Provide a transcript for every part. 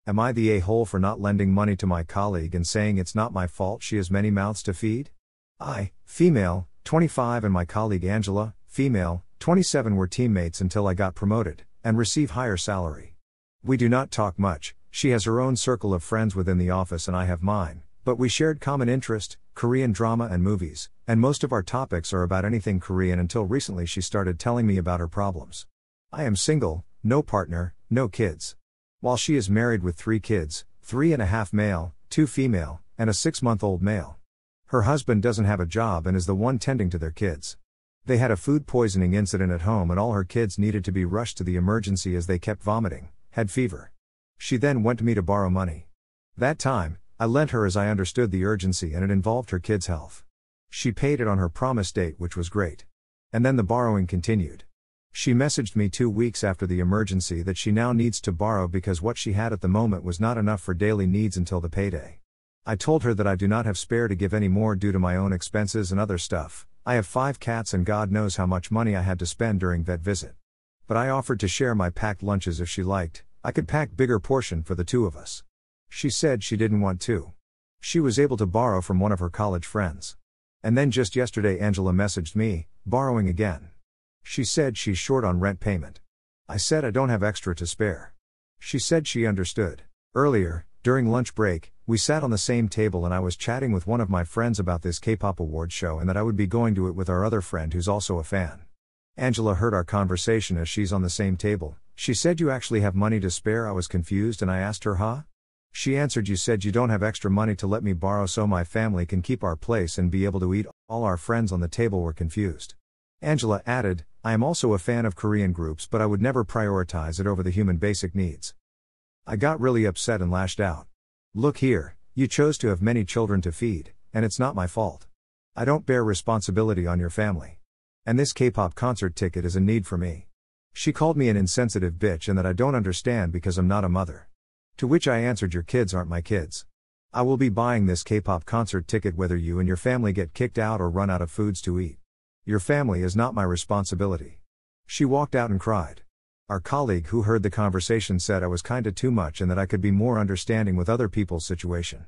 Am I the a-hole for not lending money to my colleague and saying it's not my fault she has many mouths to feed? I, female, 25, and my colleague Angela, female, 27, were teammates until I got promoted and receive higher salary. We do not talk much. She has her own circle of friends within the office and I have mine, but we shared common interest, Korean drama and movies, and most of our topics are about anything Korean until recently she started telling me about her problems. I am single, no partner, no kids. While she is married with 3 kids, 3.5 male, 2 female, and a 6-month-old male. Her husband doesn't have a job and is the one tending to their kids. They had a food poisoning incident at home and all her kids needed to be rushed to the emergency as they kept vomiting, had fever. She then went to me to borrow money. That time, I lent her as I understood the urgency and it involved her kids' health. She paid it on her promise date, which was great. And then the borrowing continued. She messaged me 2 weeks after the emergency that she now needs to borrow because what she had at the moment was not enough for daily needs until the payday. I told her that I do not have spare to give any more due to my own expenses and other stuff. I have 5 cats and God knows how much money I had to spend during vet visit. But I offered to share my packed lunches if she liked. I could pack bigger portion for the 2 of us. She said she didn't want to. She was able to borrow from one of her college friends. And then just yesterday Angela messaged me, borrowing again. She said she's short on rent payment. I said I don't have extra to spare. She said she understood. Earlier, during lunch break, we sat on the same table and I was chatting with one of my friends about this K-pop awards show and that I would be going to it with our other friend who's also a fan. Angela heard our conversation as she's on the same table. She said you actually have money to spare. I was confused and I asked her, huh? She answered, you said you don't have extra money to let me borrow so my family can keep our place and be able to eat. All our friends on the table were confused. Angela added, I am also a fan of Korean groups but I would never prioritize it over the human basic needs. I got really upset and lashed out. Look here, you chose to have many children to feed, and it's not my fault. I don't bear responsibility on your family. And this K-pop concert ticket is a need for me. She called me an insensitive bitch and that I don't understand because I'm not a mother. To which I answered, your kids aren't my kids. I will be buying this K-pop concert ticket whether you and your family get kicked out or run out of foods to eat. Your family is not my responsibility. She walked out and cried. Our colleague who heard the conversation said I was kinda too much and that I could be more understanding with other people's situation.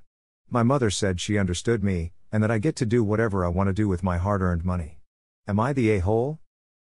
My mother said she understood me, and that I get to do whatever I want to do with my hard-earned money. Am I the a-hole?